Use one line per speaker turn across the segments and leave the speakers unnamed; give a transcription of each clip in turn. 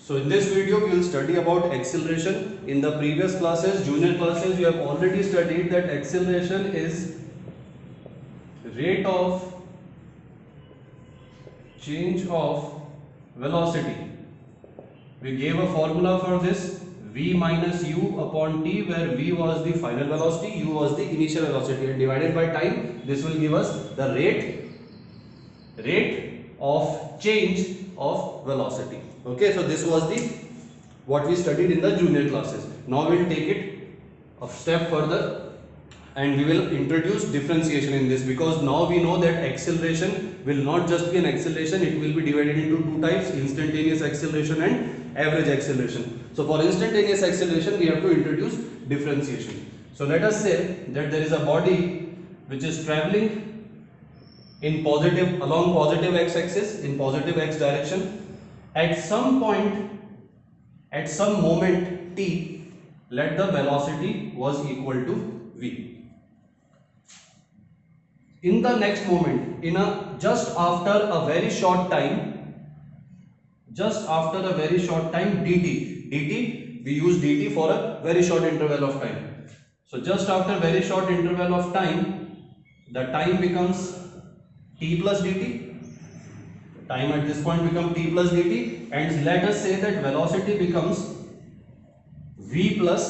So in this video we will study about acceleration. In the previous classes, junior classes, you have already studied that acceleration is rate of change of velocity. We gave a formula for this, v minus u upon t, where v was the final velocity, u was the initial velocity, and divided by time. This will give us the rate of change of velocity. Okay, so this was the what we studied in the junior classes. Now we will take it a step further and we will introduce differentiation in this, because now we know that acceleration will not just be an acceleration, it will be divided into two types: instantaneous acceleration and average acceleration. So for instantaneous acceleration we have to introduce differentiation. So let us say that there is a body which is traveling in positive, along positive x-axis, in positive x direction. At some point, at some moment t, let the velocity was equal to v. In the next moment, just after a very short time, dt, we use dt for a very short interval of time. So just after very short interval of time, the time becomes t plus dt. Time at this point becomes t plus dt, and let us say that velocity becomes v plus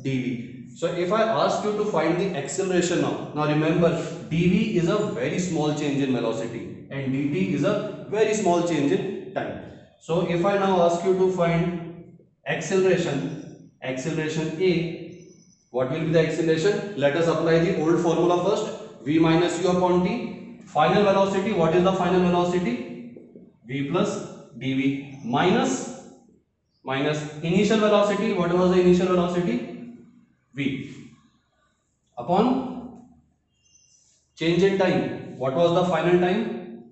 dv. So if I ask you to find the acceleration now remember, dv is a very small change in velocity and dt is a very small change in time. So if I now ask you to find acceleration A, what will be the acceleration? Let us apply the old formula first, v minus u upon t. Final velocity, what is the final velocity? V plus dv minus initial velocity. What was the initial velocity? V upon change in time. What was the final time?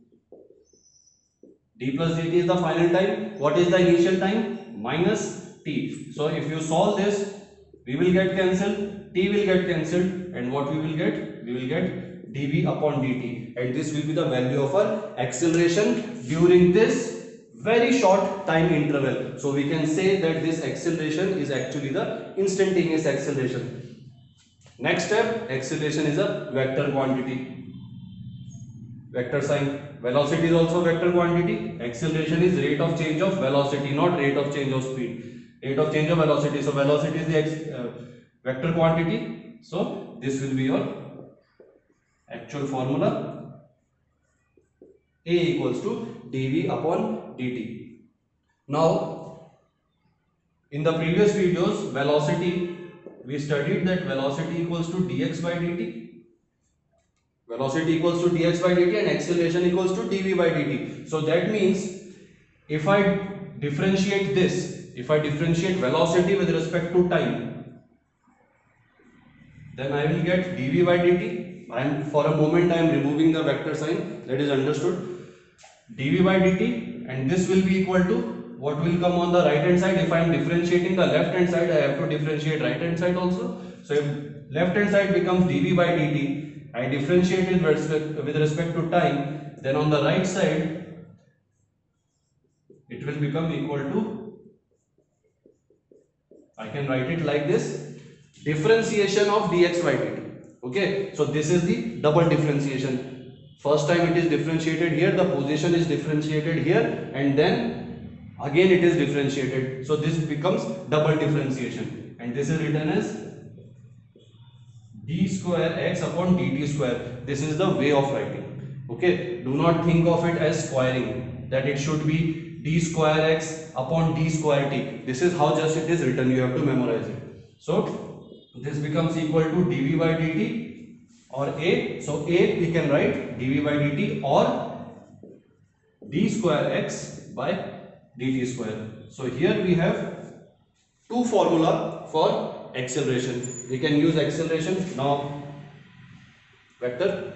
D plus dt is the final time. What is the initial time? Minus t. So if you solve this, v will get cancelled, t will get cancelled, and what we will get? We will get dv upon dt, and this will be the value of our acceleration during this very short time interval. So we can say that this acceleration is actually the instantaneous acceleration. Next step, acceleration is a vector quantity, vector sign. Velocity is also vector quantity. Acceleration is rate of change of velocity, not rate of change of speed. Rate of change of velocity. So velocity is the vector quantity. So this will be your actual formula. A equals to dv upon dt. Now, in the previous videos, velocity, we studied that velocity equals to dx by dt. Velocity equals to dx by dt and acceleration equals to dv by dt. So that means if I differentiate this, if I differentiate velocity with respect to time, then I will get dv by dt. For a moment I am removing the vector sign, that is understood. dv by dt, and this will be equal to what will come on the right hand side. If I am differentiating the left hand side, I have to differentiate right hand side also. So if left hand side becomes dv by dt, I differentiate it with respect to time, then on the right side it will become equal to, I can write it like this, differentiation of dx by dt. Okay, so this is the double differentiation. First time it is differentiated here, the position is differentiated here, and then again it is differentiated. So this becomes double differentiation, and this is written as d square x upon dt square. This is the way of writing. Okay, do not think of it as squaring, that it should be d square x upon d square t. This is how just it is written, you have to memorize it. So this becomes equal to dv by dt or a. So a we can write dv by dt or d square x by dt square. So here we have two formula for acceleration. We can use acceleration. Now vector,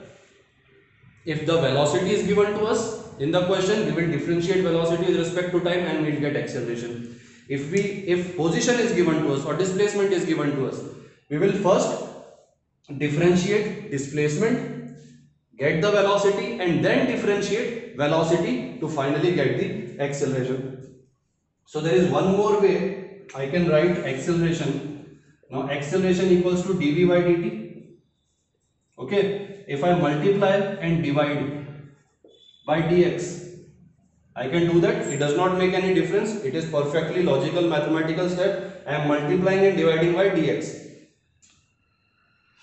if the velocity is given to us in the question, we will differentiate velocity with respect to time and we will get acceleration. If position is given to us or displacement is given to us, we will first differentiate displacement, get the velocity, and then differentiate velocity to finally get the acceleration. So there is one more way I can write acceleration. Now acceleration equals to dv by dt. Okay, if I multiply and divide by dx, I can do that. It does not make any difference. It is perfectly logical mathematical step. I am multiplying and dividing by dx.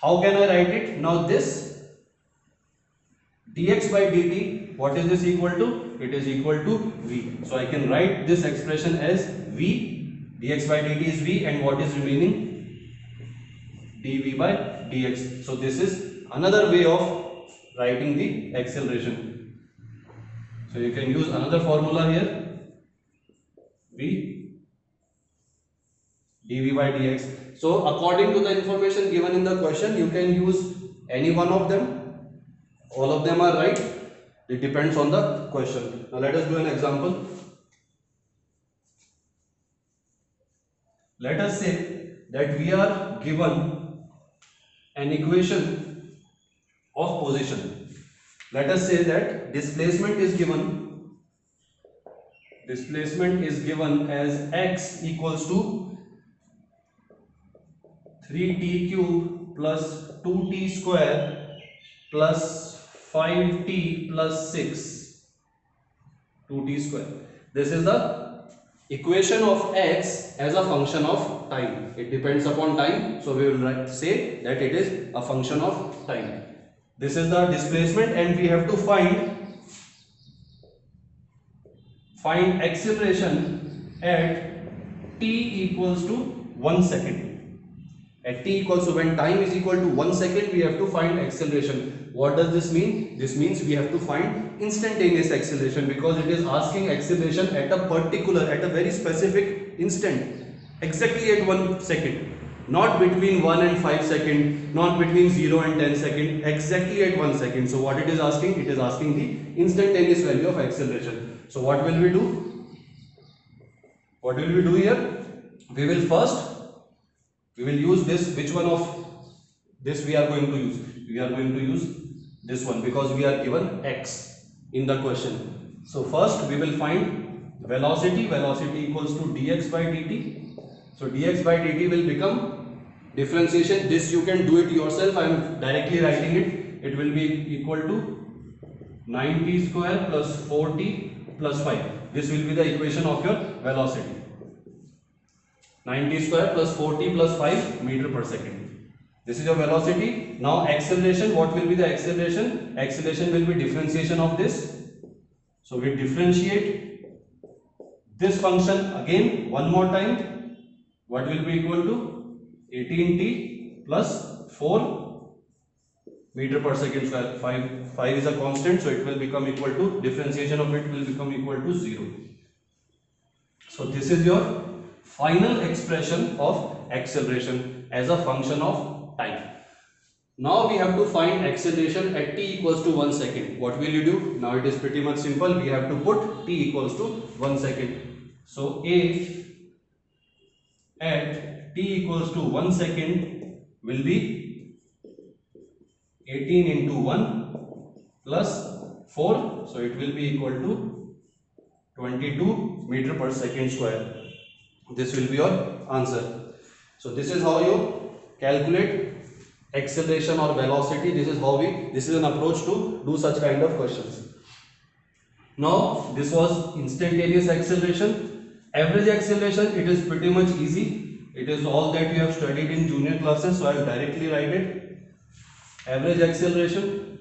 How can I write it? Now this dx by dt, what is this equal to? It is equal to v. So I can write this expression as v. Dx by dt is v, and what is remaining? dv by dx. So this is another way of writing the acceleration. So you can use another formula here, v dv by dx. So according to the information given in the question, you can use any one of them. All of them are right. It depends on the question. Now let us do an example. Let us say that we are given an equation of position. Let us say that displacement is given as x equals to 3t cube plus 2t square plus 5t plus 6, 2t square. This is the equation of x as a function of time. It depends upon time, so we will say that it is a function of time. This is the displacement, and we have to find acceleration at t equals to 1 second. At t equals to, when time is equal to 1 second, we have to find acceleration. What does this mean? This means we have to find instantaneous acceleration, because it is asking acceleration at a particular, at a very specific instant, exactly at 1 second. Not between 1 and 5 seconds, not between 0 and 10 seconds, exactly at 1 second. So what it is asking? It is asking the instantaneous value of acceleration. So what will we do? What will we do here? We will use this. Which one of this we are going to use? We are going to use this one, because we are given x in the question. So first we will find velocity. Velocity equals to dx by dt. So dx by dt will become differentiation. This you can do it yourself. I am directly writing it. It will be equal to 9t square plus 4t plus 5. This will be the equation of your velocity. 9t square plus 4t plus 5 meter per second. This is your velocity. Now acceleration, what will be the acceleration? Acceleration will be differentiation of this. So we differentiate this function again one more time. What will be equal to? 18t plus 4 meter per second square. 5 is a constant, so it will become equal to, differentiation of it will become equal to 0. So this is your final expression of acceleration as a function of time. Now we have to find acceleration at t equals to 1 second. What will you do? Now it is pretty much simple. We have to put t equals to 1 second. So a at t equals to 1 second will be 18 into 1 plus 4. So it will be equal to 22 meter per second square. This will be your answer. So this is how you calculate acceleration or velocity. This is an approach to do such kind of questions. Now this was instantaneous acceleration. Average acceleration, it is pretty much easy. It is all that you have studied in junior classes, so I will directly write it. Average acceleration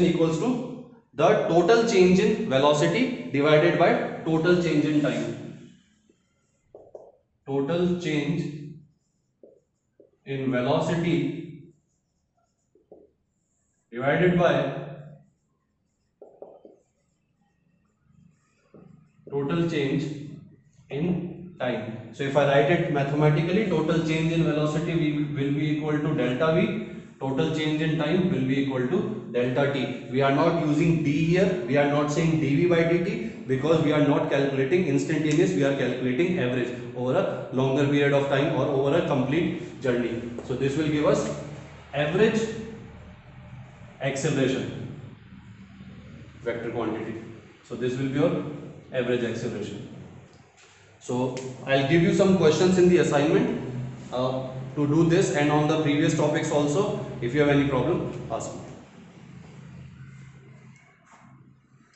equals to the total change in velocity divided by total change in time. Total change in velocity divided by total change in time. So if I write it mathematically, total change in velocity will be equal to delta v. Total change in time will be equal to delta t. We are not using d here. We are not saying dv by dt, because we are not calculating instantaneous. We are calculating average over a longer period of time or over a complete journey. So this will give us average acceleration vector quantity. So this will be your average acceleration. So I'll give you some questions in the assignment to do this, and on the previous topics also. If you have any problem, ask me.